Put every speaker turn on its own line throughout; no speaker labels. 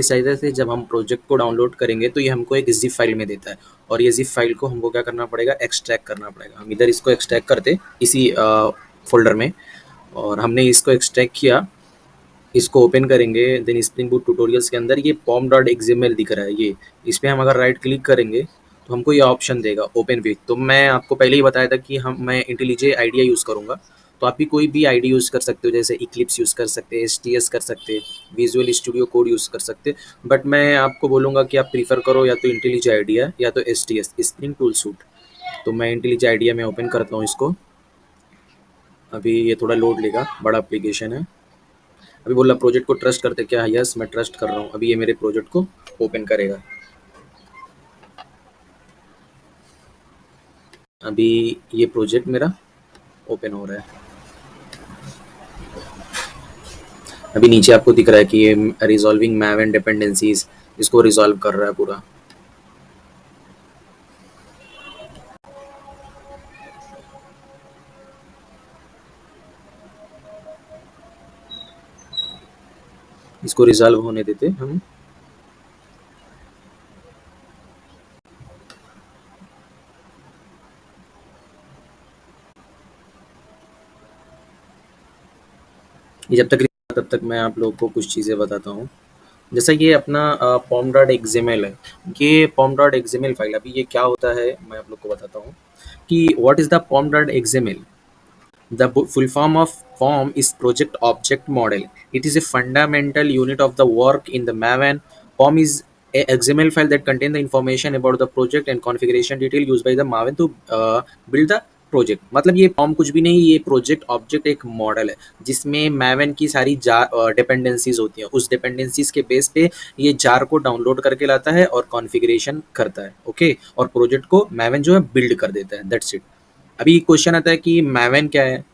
इनिशियलाइज़र से जब हम प्रोजेक्ट को डाउनलोड करेंगे तो ये हमको एक ज़िप फाइल में देता है और ये ज़िप फाइल को हमको क्या करना पड़ेगा, एक्सट्रैक्ट करना पड़ेगा। हम इधर इसको एक्सट्रैक्ट करते इसी फ़ोल्डर में, और हमने इसको एक्सट्रैक्ट किया, इसको ओपन करेंगे। देन स्प्रिंग बूट ट्यूटोरियल्स के अंदर ये pom.xml दिख रहा है, ये इस पे हम अगर राइट क्लिक करेंगे तो हमको ये ऑप्शन देगा ओपन विथ। तो मैं आपको पहले ही बताया था कि मैं इंटेलिजे आइडिया यूज़ करूँगा, तो आप भी कोई भी आईडी यूज़ कर सकते हो, जैसे इक्लिप्स यूज़ कर सकते हैं, एसटीएस कर सकते हैं, विजुअल स्टूडियो कोड यूज़ कर सकते हैं। बट मैं आपको बोलूँगा कि आप प्रीफर करो या तो इंटेलिजे आइडिया या तो एसटीएस स्प्रिंग टूल सूट। तो मैं इंटेलिजे आइडिया में ओपन करता हूँ इसको। अभी ये थोड़ा लोड लेगा, बड़ा एप्लीकेशन है। अभी बोला प्रोजेक्ट को ट्रस्ट करते क्या? यस, मैं ट्रस्ट कर रहा हूँ। अभी ये मेरे प्रोजेक्ट को ओपन करेगा। अभी ये प्रोजेक्ट मेरा ओपन हो रहा है। अभी नीचे आपको दिख रहा है कि ये रिजॉल्विंग मैवन डिपेंडेंसीज, इसको रिजॉल्व कर रहा है पूरा। इसको रिजॉल्व होने देते हम। ये जब तक तब तक मैं आप लोगों को कुछ चीज़ें बताता हूँ। जैसा ये अपना pom.xml है, ये pom.xml फाइल, अभी ये क्या होता है मैं आप लोग को बताता हूँ कि what is the pom.xml। The full form of POM is Project Object Model. It is a fundamental unit of the work in the Maven. POM is a XML file that contains the information about the project and configuration detail used by the Maven to build the project. मतलब ये पॉम कुछ भी नहीं, ये project object एक model है जिसमें मैवन की सारी डिपेंडेंसीज होती हैं। उस डिपेंडेंसीज के बेस पे ये जार को डाउनलोड करके लाता है और कॉन्फ़िगरेशन करता है, ओके, और प्रोजेक्ट को मैवन जो है बिल्ड कर देता है। That's it. अभी क्वेश्चन आता है कि मैवन क्या है?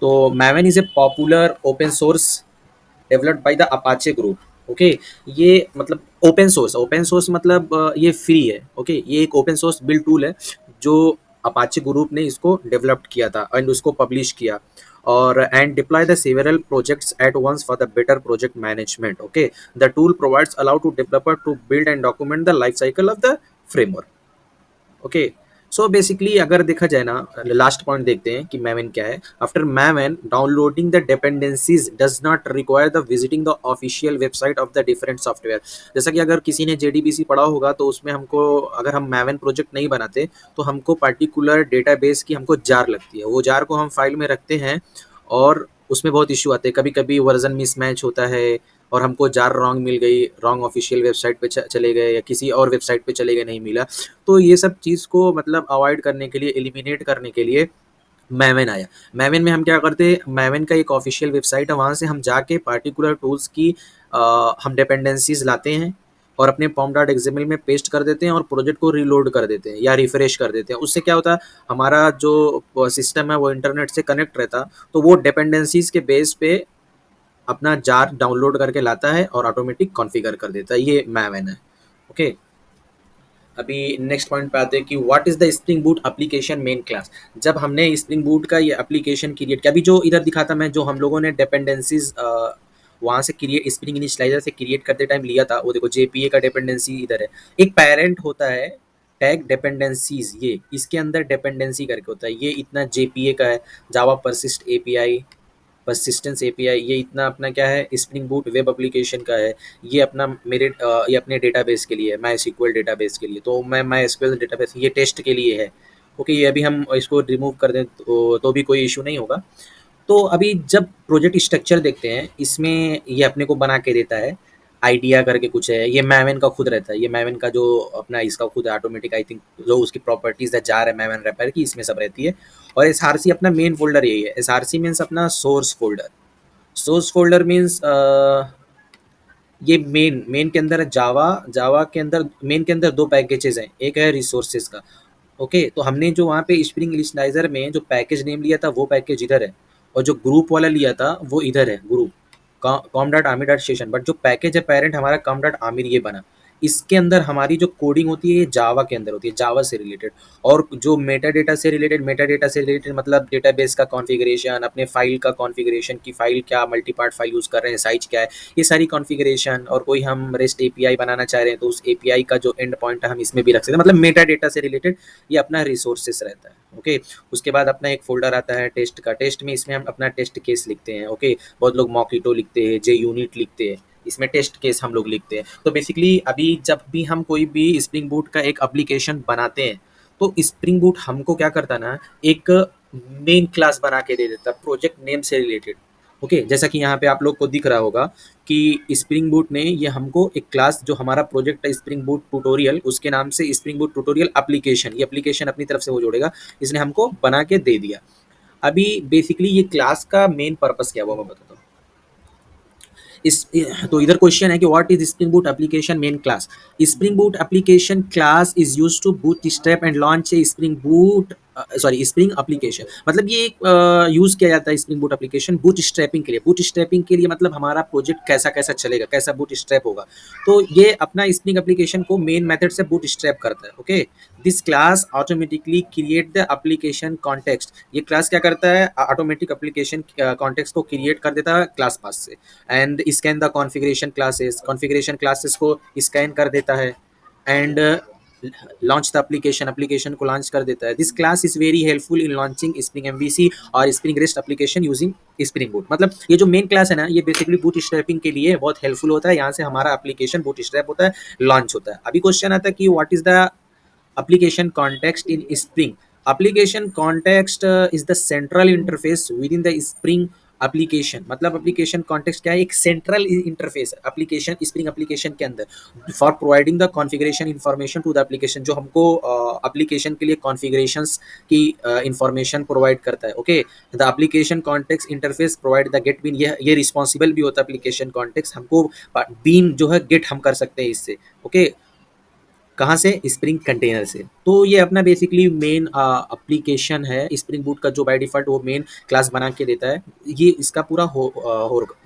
तो Maven is a popular open source developed by the Apache group, okay. ये मतलब ओपन सोर्स मतलब ये फ्री है, ओके। ये एक ओपन सोर्स बिल्ड टूल है जो अपाचे ग्रुप ने इसको डेवलप्ड किया था एंड उसको पब्लिश किया, और and deploy the several projects at once for the better project management, okay. The tool provides allow to developer to build and document the life cycle of the framework, okay. So basically अगर देखा जाए ना, last point देखते हैं कि Maven क्या है। After Maven downloading the dependencies does not require the visiting the official website of the different software. जैसा कि अगर किसी ने जेडीबीसी पढ़ा होगा तो उसमें हमको, अगर हम मैवन प्रोजेक्ट नहीं बनाते तो हमको पर्टिकुलर डेटाबेस की हमको जार लगती है। वो जार को हम फाइल में रखते हैं और उसमें बहुत इश्यू आते हैं। कभी कभी वर्जन मिसमैच होता है और हमको जार रॉन्ग मिल गई, रॉन्ग ऑफिशियल वेबसाइट पे चले गए या किसी और वेबसाइट पे चले गए, नहीं मिला। तो ये सब चीज़ को मतलब अवॉइड करने के लिए, एलिमिनेट करने के लिए मैवन आया। मैवन में हम क्या करते हैं, मैवन का एक ऑफिशियल वेबसाइट है, वहाँ से हम जाके पार्टिकुलर टूल्स की हम डिपेंडेंसीज लाते हैं और अपने pom.xml में पेस्ट कर देते हैं और प्रोजेक्ट को रीलोड कर देते हैं या रिफ्रेश कर देते हैं। उससे क्या होता है, हमारा जो सिस्टम है वो इंटरनेट से कनेक्ट रहता, तो वो डिपेंडेंसीज के बेस पे अपना जार डाउनलोड करके लाता है और ऑटोमेटिक कॉन्फ़िगर कर देता है। ये मैवन है, ओके। अभी नेक्स्ट पॉइंट पे आते हैं कि what is the spring boot application main class. जब हमने स्प्रिंग बूट का ये एप्लीकेशन क्रिएट किया, अभी जो इधर दिखा था मैं, जो हम लोगों ने डिपेंडेंसीज वहाँ से क्रिएट, स्प्रिंग इनिशियलाइजर से क्रिएट करते टाइम लिया था, वो देखो जेपीए का डिपेंडेंसी इधर है। एक पेरेंट होता है टैग डिपेंडेंसीज, ये इसके अंदर डिपेंडेंसी करके होता है। ये इतना जेपीए का है, जावा परसिस्ट एपीआई, परसिस्टेंस एपीआई, ये इतना अपना क्या है, स्प्रिंग बूट वेब एप्लीकेशन का है। ये अपना ये अपने डेटाबेस के लिए है, माई एसक्यूएल डेटाबेस के लिए। तो मैं माई एसक्यूएल डेटाबेस ये टेस्ट के लिए है, ओके। ये अभी हम इसको रिमूव कर दें तो भी कोई इशू नहीं होगा। तो अभी जब प्रोजेक्ट स्ट्रक्चर देखते हैं, इसमें ये अपने को बना के देता है, आइडिया करके कुछ है। ये मैवन का खुद रहता है, ये मैवन का जो अपना इसका खुद ऑटोमेटिक, आई थिंक जो उसकी प्रॉपर्टीज है जार है मैवन रैपर की, इसमें सब रहती है। और एसआरसी अपना मेन फोल्डर यही है। एसआरसी मीन्स अपना source folder. Source folder means ये मेन के अंदर जावा, जावा के अंदर मेन के अंदर दो पैकेजेस हैं, एक है रिसोर्सेज का, ओके। तो हमने जो वहाँ पे स्प्रिंग इनिशियलाइजर में जो पैकेज नेम लिया था वो पैकेज इधर है, और जो ग्रुप वाला लिया था वो इधर है, ग्रुप com.ami.session। बट जो पैकेज है पेरेंट हमारा com.amir, ये बना। इसके अंदर हमारी जो कोडिंग होती है ये जावा के अंदर होती है, जावा से रिलेटेड। और जो मेटा डेटा से रिलेटेड मतलब डेटाबेस का कॉन्फ़िगरेशन, अपने फ़ाइल का कॉन्फ़िगरेशन कि फ़ाइल क्या मल्टी पार्ट फ़ाइल यूज़ कर रहे हैं, साइज़ क्या है, ये सारी कॉन्फ़िगरेशन। और कोई हम रेस्ट एपीआई बनाना चाह रहे हैं तो उस एपीआई का जो एंड पॉइंट है हम इसमें भी रख सकते हैं। मतलब मेटा डेटा से रिलेटेड ये अपना रिसोर्सेस रहता है। ओके, उसके बाद अपना एक फ़ोल्डर आता है टेस्ट का। टेस्ट में इसमें हम अपना टेस्ट केस लिखते हैं। ओके, बहुत लोग मॉकिटो लिखते हैं, जे यूनिट लिखते हैं, इसमें टेस्ट केस हम लोग लिखते हैं। तो बेसिकली अभी जब भी हम कोई भी स्प्रिंग बूट का एक एप्लीकेशन बनाते हैं तो स्प्रिंग बूट हमको क्या करता है ना, एक मेन क्लास बना के दे देता प्रोजेक्ट नेम से रिलेटेड। ओके, जैसा कि यहाँ पे आप लोग को दिख रहा होगा कि स्प्रिंग बूट ने ये हमको एक क्लास जो हमारा प्रोजेक्ट है स्प्रिंग बूट ट्यूटोरियल, उसके नाम से स्प्रिंग बूट ट्यूटोरियल एप्लीकेशन, ये एप्लीकेशन अपनी तरफ से वो जोड़ेगा, इसने हमको बना के दे दिया। अभी बेसिकली ये क्लास का मेन पर्पस क्या हुआ मैं बताता हूँ। इस तो इधर क्वेश्चन है कि what is spring boot application main class. Spring boot application class is use to bootstrap and launch a spring boot sorry spring application. मतलब ये यूज किया जाता है spring boot application bootstrapping के लिए। Boot strapping के लिए मतलब हमारा प्रोजेक्ट कैसा कैसा चलेगा, कैसा बूट स्ट्रैप होगा। तो ये अपना स्प्रिंग एप्लीकेशन को मेन मेथड से बूट स्ट्रैप करता है। Okay, this class automatically create the application context. ये क्लास क्या करता है, ऑटोमेटिक एप्लीकेशन कॉन्टेक्स्ट को क्रिएट कर देता है क्लास पास से। And scan the configuration classes को स्कैन कर देता है। And launch the application, application को लॉन्च कर देता है। This class is very helpful in launching spring MVC और spring rest application using spring boot. मतलब ये जो मेन क्लास है ना, ये बेसिकली बूट स्ट्रैपिंग के लिए बहुत हेल्पफुल होता है। यहाँ से हमारा एप्लीकेशन बूट स्ट्रैप होता है, लॉन्च होता है। अभी क्वेश्चन आता है कि what is the application context in Spring. Application context is the central interface within the Spring application. मतलब application context क्या है, एक central interface application Spring application के अंदर for providing the configuration information to the application, जो हमको application के लिए configurations की information provide करता है। Okay, the application context interface provide the get bean, ये responsible भी होता है application context, हमको bean जो है get हम कर सकते हैं इससे। Okay, कहाँ से, स्प्रिंग कंटेनर से। तो ये अपना बेसिकली मेन एप्लीकेशन है स्प्रिंग बूट का, जो बाय डिफॉल्ट वो मेन क्लास बना के देता है। ये इसका पूरा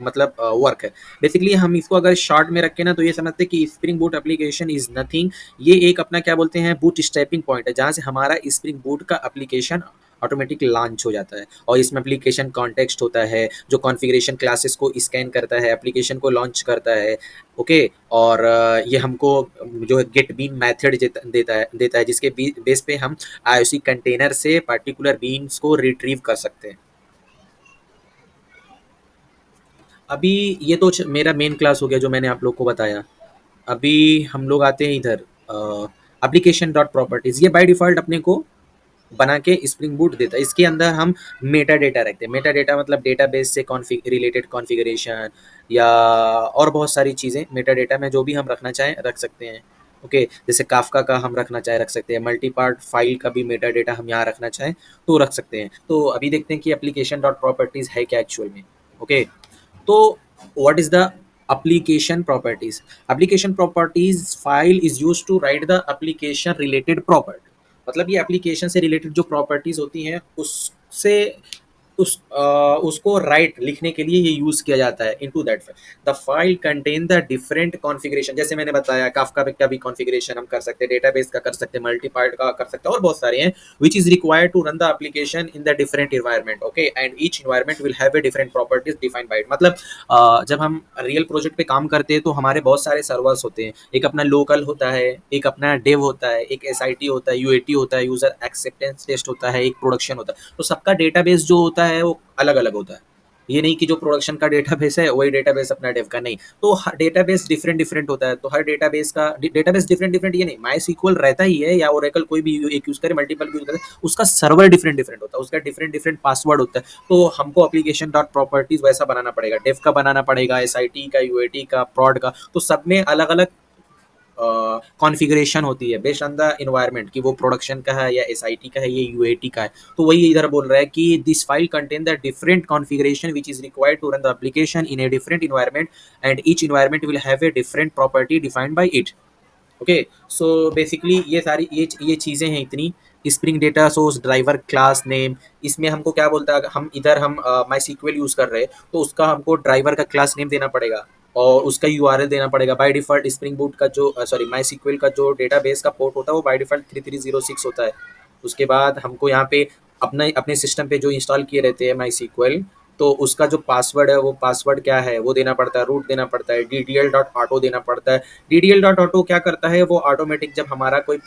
मतलब वर्क है। बेसिकली हम इसको अगर शॉर्ट में रखें ना तो ये समझते हैं कि spring boot application is nothing. ये एक अपना क्या बोलते हैं, बूट स्ट्रैपिंग पॉइंट है, जहाँ से हमारा स्प्रिंग बूट का एप्लीकेशन ऑटोमेटिक लॉन्च हो जाता है। और इसमें एप्लीकेशन कॉन्टेक्स्ट होता है जो कॉन्फ़िगरेशन क्लासेस को स्कैन करता है, एप्लीकेशन को लॉन्च करता है। ओके, और ये हमको जो है गेट बीन मेथड देता है जिसके बेस पे हम आईओसी कंटेनर से पर्टिकुलर बीन्स को रिट्रीव कर सकते हैं। अभी ये तो मेरा मेन क्लास हो गया जो मैंने आप लोग को बताया। अभी हम लोग आते हैं इधर एप्लीकेशन डॉट प्रॉपर्टीज। ये बाय डिफॉल्ट अपने को बना के स्प्रिंग बूट देता है। इसके अंदर हम मेटा डेटा रखते हैं। मेटा डेटा मतलब डेटाबेस से रिलेटेड कॉन्फ़िगरेशन या और बहुत सारी चीज़ें मेटा डेटा में जो भी हम रखना चाहें रख सकते हैं। ओके, जैसे काफका का हम रखना चाहे रख सकते हैं, मल्टी पार्ट फाइल का भी मेटा डेटा हम यहाँ रखना चाहें तो रख सकते हैं। तो अभी देखते हैं कि एप्लीकेशन डॉट प्रॉपर्टीज़ है क्या एक्चुअल में। ओके, तो what is the application properties? Application properties file is used to write the application related property। मतलब ये एप्लीकेशन से रिलेटेड जो प्रॉपर्टीज होती हैं उससे उसको राइट लिखने के लिए ये यूज किया जाता है into that file. The file contain the different configuration, जैसे मैंने बताया काफका का भी कॉन्फ़िगरेशन हम कर सकते हैं, डेटाबेस का कर सकते हैं, मल्टी पार्ट का कर सकते हैं और बहुत सारे हैं, which is required to run the application in the different environment. Okay, and each environment will have a different properties defined by it. मतलब जब हम रियल प्रोजेक्ट पे काम करते हैं तो हमारे बहुत सारे सर्वर्स होते हैं। एक अपना लोकल होता है, एक अपना डेव होता है, एक एसआईटी होता है, यूएटी होता है, यूजर एक्सेप्टेंस टेस्ट होता है, एक प्रोडक्शन होता है। तो सबका डेटाबेस जो होता है वो अलग अलग होता है। ये नहीं कि जो प्रोडक्शन का डेटाबेस है वही डेटाबेस अपना डेव का, नहीं। तो हर डेटाबेस डिफरेंट डिफरेंट होता है। तो हर डेटाबेस डिफरेंट डिफरेंट, ये नहीं माई सीक्वल रहता ही है या ओरेकल कोई भी एक यूज करे, मल्टीपल यूज करे, उसका सर्वर डिफरेंट डिफरेंट होता है, उसका डिफरेंट डिफरेंट पासवर्ड होता है। तो हमको एप्लीकेशन डॉट प्रॉपर्टीज वैसा बनाना पड़ेगा, डेव का बनाना पड़ेगा, एसआईटी का, यूएटी का, प्रॉड का। तो सब में अलग अलग कॉन्फ़िगरेशन होती है बेस्ड ऑन द इन्वायरमेंट कि वो प्रोडक्शन का है या एसआईटी का है, ये यूएटी का है। तो वही इधर बोल रहा है कि this file contain the different configuration which is required to run the application in a different environment and each environment will have a different property defined by it. Okay, so basically ये सारी ये चीज़ें हैं इतनी। Spring data source driver class name, इसमें हमको क्या बोलता है, हम इधर हम माई सीक्वल यूज़ कर रहे हैं तो उसका हमको ड्राइवर का क्लास नेम देना पड़ेगा। और उसका यूआरएल देना पड़ेगा। बाय डिफ़ॉल्ट स्प्रिंग बूट का जो सॉरी मायसीक्वल का जो डेटाबेस का पोर्ट होता है वो बाय डिफ़ॉल्ट 3306 होता है। उसके बाद हमको यहाँ पे अपना अपने सिस्टम पे जो इंस्टॉल किए रहते हैं मायसीक्वल, तो उसका जो पासवर्ड है वो पासवर्ड क्या है वो देना पड़ता है, रूट देना पड़ता है, ddl.auto देना पड़ता है। ddl.auto क्या करता है, वो ऑटोमेटिक जब हमारा कोई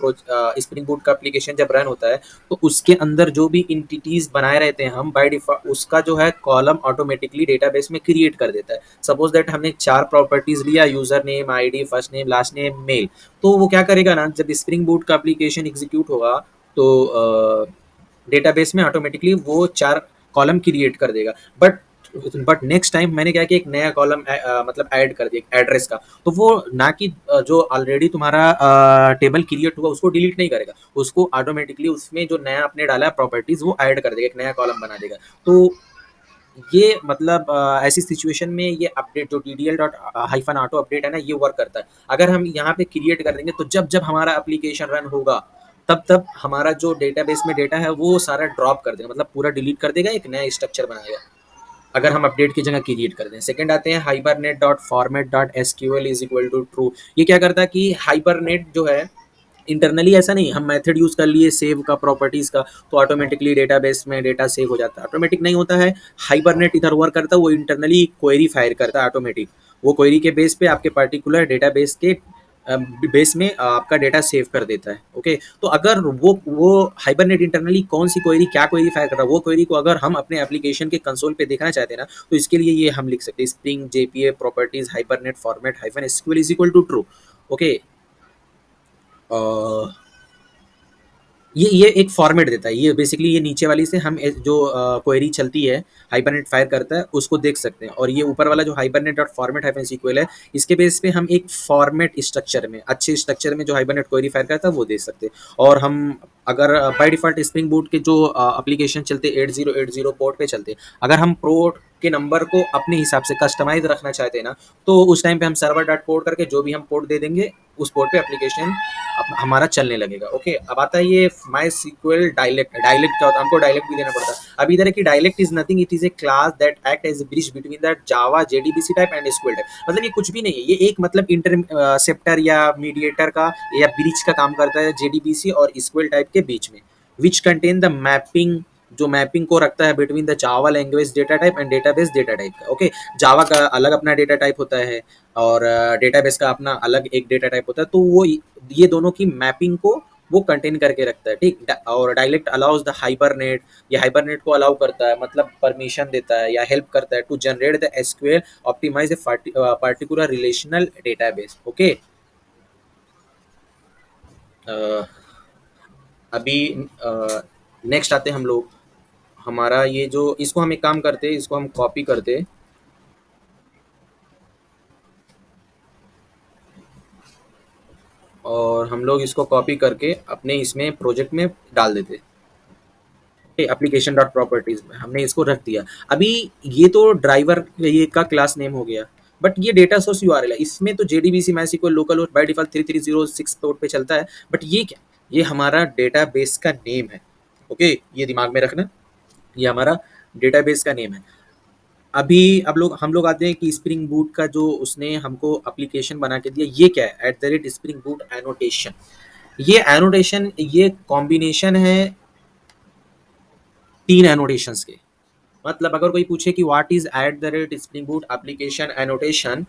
स्प्रिंग बूट का एप्लीकेशन जब रन होता है तो उसके अंदर जो भी इंटिटीज बनाए रहते हैं हम बाय डिफॉल्ट उसका जो है कॉलम ऑटोमेटिकली डेटाबेस में क्रिएट कर देता है। सपोज दैट हमने 4 प्रॉपर्टीज लिया, user name, ID, first name, last name, mail. तो वो क्या करेगा ना, जब स्प्रिंग बूट का एप्लीकेशन एग्जीक्यूट होगा तो डेटाबेस में ऑटोमेटिकली वो 4 कॉलम क्रिएट कर देगा। बट नेक्स्ट टाइम मैंने क्या किया, एक नया कॉलम मतलब ऐड कर दिया एड्रेस का, तो वो ना कि जो ऑलरेडी तुम्हारा टेबल क्रिएट हुआ उसको डिलीट नहीं करेगा, उसको ऑटोमेटिकली उसमें जो नया आपने डाला है प्रॉपर्टीज वो ऐड कर देगा, एक नया कॉलम बना देगा। तो ये मतलब ऐसी सिचुएशन में ये अपडेट जो DDL dot hyphen auto update है ना, ये वर्क करता है। अगर हम यहाँ पे क्रिएट कर देंगे तो जब जब हमारा एप्लीकेशन रन होगा तब तब हमारा जो डेटाबेस में डेटा है वो सारा ड्रॉप कर देगा, मतलब पूरा डिलीट कर देगा, एक नया स्ट्रक्चर बनाएगा अगर हम अपडेट की जगह क्रिएट कर दें। सेकंड आते हैं hibernate dot format dot SQL is equal to true. ये क्या करता है कि हाइबरनेट जो है इंटरनली, ऐसा नहीं हम मेथड यूज कर लिए सेव का प्रॉपर्टीज का तो ऑटोमेटिकली डेटाबेस में डेटा सेव हो जाता है, ऑटोमेटिक नहीं होता है। हाइबरनेट इधर वर्क करता है, वो इंटरनली क्वेरी फायर करता है ऑटोमेटिक, वो क्वेरी के बेस पे आपके पर्टिकुलर डेटाबेस के बेस में आपका डेटा सेव कर देता है। ओके, तो अगर वो हाइबरनेट इंटरनली कौन सी क्वेरी क्या क्वेरी फायर कर रहा है, वो क्वेरी को अगर हम अपने एप्लीकेशन के कंसोल पे देखना चाहते हैं ना, तो इसके लिए ये हम लिख सकते हैं spring JPA properties hibernate format hyphen SQL is equal to true. Okay, ये एक फॉर्मेट देता है, ये बेसिकली ये नीचे वाली से हम जो क्वेरी चलती है हाइबरनेट फायर करता है उसको देख सकते हैं, और ये ऊपर वाला जो hibernate dot format hyphen sequel है इसके बेस पे हम एक फॉर्मेट स्ट्रक्चर में अच्छे स्ट्रक्चर में जो हाइबरनेट क्वेरी फायर करता है वो दे सकते हैं। और हम अगर बाय डिफॉल्ट स्प्रिंग बूट के जो एप्लीकेशन चलते 8080 पोर्ट पे चलते, अगर हम पोर्ट के नंबर को अपने हिसाब से कस्टमाइज रखना चाहते हैं ना, तो उस टाइम पे हम सर्वर डॉट पोर्ट करके जो भी हम पोर्ट दे देंगे उस पोर्ट पे एप्लीकेशन हमारा चलने लगेगा। ओके, अब आता है ये माई सीक्वल डायलेक्ट। डायलेक्ट क्या होता है, हमको डायलेक्ट भी देना पड़ता है। अब इधर है कि dialect is nothing, it is a class that act as a bridge between that Java JDBC type and SQL type. मतलब ये कुछ भी नहीं है, ये एक मतलब इंटरसेप्टर या मीडिएटर का या ब्रिज का काम करता है जेडीबीसी और एसक्यूएल टाइप के बीच में, विच कंटेन द मैपिंग, जो मैपिंग को रखता है between the Java language data type and database data type का। ओके, जावा का अलग अपना डेटा टाइप होता है और डेटाबेस का अपना अलग एक डेटा टाइप होता है, तो वो ये दोनों की मैपिंग को वो कंटेन करके रखता है। ठीक, और डायलेक्ट अलाउज द हाइबरनेट, ये हाइबरनेट को अलाउ करता है, मतलब परमिशन देता है या हेल्प करता है to generate the SQL optimize a particular relational database. Okay, अभी नेक्स्ट आते हैं हम लोग, हमारा ये जो इसको हम एक काम करते, इसको हम कॉपी करते और हम लोग इसको कॉपी करके अपने इसमें प्रोजेक्ट में डाल देते। एप्लीकेशन डॉट प्रॉपर्टीज में हमने इसको रख दिया। अभी ये तो ड्राइवर ये का क्लास नेम हो गया, बट ये डेटा सोर्स यूआरएल है, इसमें तो जेडीबीसी माइसिक्वल लोकल और बाय डिफॉल्ट 3306 पोर्ट पे चलता है। बट ये क्या, ये हमारा डेटाबेस का नेम है। ओके, ये दिमाग में रखना, ये हमारा डेटाबेस का नेम है। अभी अब लोग हम लोग आते हैं कि स्प्रिंग बूट का जो उसने हमको एप्लीकेशन बना के दिया, ये क्या है, at the rate spring boot annotation. ये एनोटेशन ये कॉम्बिनेशन है 3 एनोटेशंस के। मतलब अगर कोई पूछे कि what is at the rate spring boot application annotation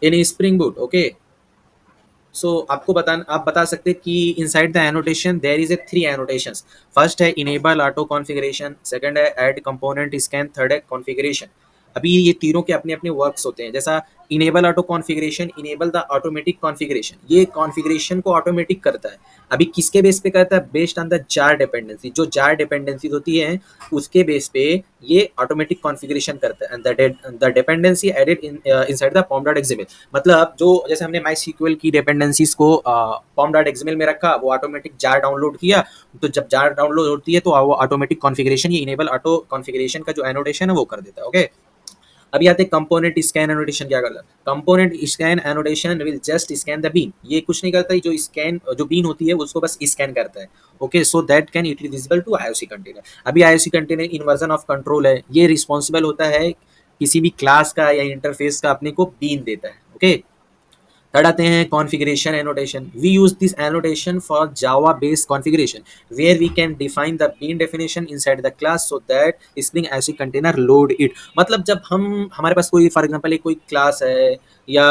in spring boot, okay, so आपको आप बता सकते हैं कि inside the annotation there is a 3 annotations. First है इनेबल ऑटो कॉन्फ़िगरेशन, सेकंड है ऐड कंपोनेंट स्कैन, थर्ड है कॉन्फ़िगरेशन। अभी ये तीनों के अपने अपने वर्क्स होते हैं। जैसा enable auto configuration, enable the automatic configuration, ये कॉन्फ़िगरेशन को ऑटोमेटिक करता है। अभी किसके बेस पे करता है, based on the jar dependency, जो जार डिपेंडेंसीज होती है उसके बेस पे ये ऑटोमेटिक कॉन्फ़िगरेशन करता है। And the dependency added inside the pom dot XML, मतलब जो जैसे हमने माई सीक्वल की डिपेंडेंसीज को पॉम डॉट एक्सएमएल में रखा, वो ऑटोमेटिक जार डाउनलोड किया, तो जब जार डाउनलोड होती है तो वो ऑटोमेटिक कॉन्फ़िगरेशन, ये इनेबल ऑटो कॉन्फ़िगरेशन का जो एनोटेशन है वो कर देता है। ओके, अभी आते हैं कंपोनेंट स्कैन एनोटेशन क्या करता है। Component scan annotation will just scan the bean, ये कुछ नहीं करता, जो स्कैन जो बीन होती है उसको बस स्कैन करता है। Okay, so that can it is visible to IOC container. अभी IOC container inversion of control है, ये रिस्पॉन्सिबल होता है किसी भी क्लास का या इंटरफेस का अपने को बीन देता है। ओके, थर्ड आते हैं configuration annotation. We use this annotation for Java based configuration where we can define the bean definition inside the class so that spring AC container load it. मतलब जब हम हमारे पास कोई फॉर एग्जांपल एक कोई class है या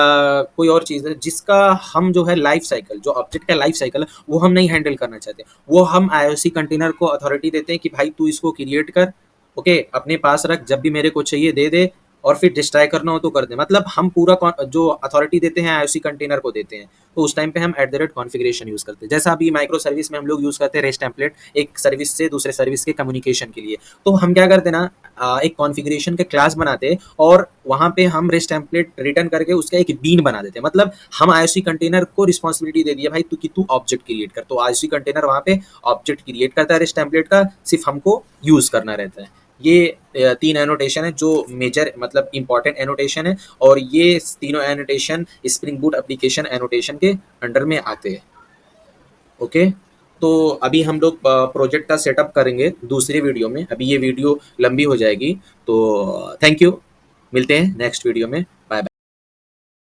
कोई और चीज़ है जिसका हम जो है लाइफ साइकिल, जो ऑब्जेक्ट का लाइफ साइकिल है वो हम नहीं हैंडल करना चाहते, वो हम आईओसी कंटेनर को अथॉरिटी देते हैं कि भाई तू इसको क्रिएट कर, ओके, अपने पास रख, जब भी मेरे को चाहिए दे दे और फिर डिस्ट्रॉय करना हो तो कर दें। मतलब हम पूरा जो अथॉरिटी देते हैं आईओसी कंटेनर को देते हैं, तो उस टाइम पे हम eight the rate configuration use करते हैं। जैसा अभी माइक्रो सर्विस में हम लोग यूज़ करते हैं रेस्ट टेम्पलेट एक सर्विस से दूसरे सर्विस के कम्युनिकेशन के लिए, तो हम क्या करते हैं ना, एक कॉन्फ़िगरेशन के क्लास बनाते हैं और वहाँ पे हम रेस्ट टेम्पलेट रिटर्न करके उसका एक बीन बना देते हैं। मतलब हम आईओसी कंटेनर को रिस्पॉन्सिबिलिटी दे दिया भाई तू कि तू ऑब्जेक्ट क्रिएट कर, तो आईओसी कंटेनर वहाँ पे ऑब्जेक्ट क्रिएट करता है रेस्ट टेम्पलेट का, सिर्फ हमको यूज़ करना रहता है। ये तीन एनोटेशन है जो मेजर मतलब इंपॉर्टेंट एनोटेशन है, और ये तीनों annotation spring boot application annotation के अंडर में आते हैं। ओके, तो अभी हम लोग प्रोजेक्ट का सेटअप करेंगे दूसरी वीडियो में, अभी ये वीडियो लंबी हो जाएगी, तो थैंक यू, मिलते हैं नेक्स्ट वीडियो में, बाय बाय।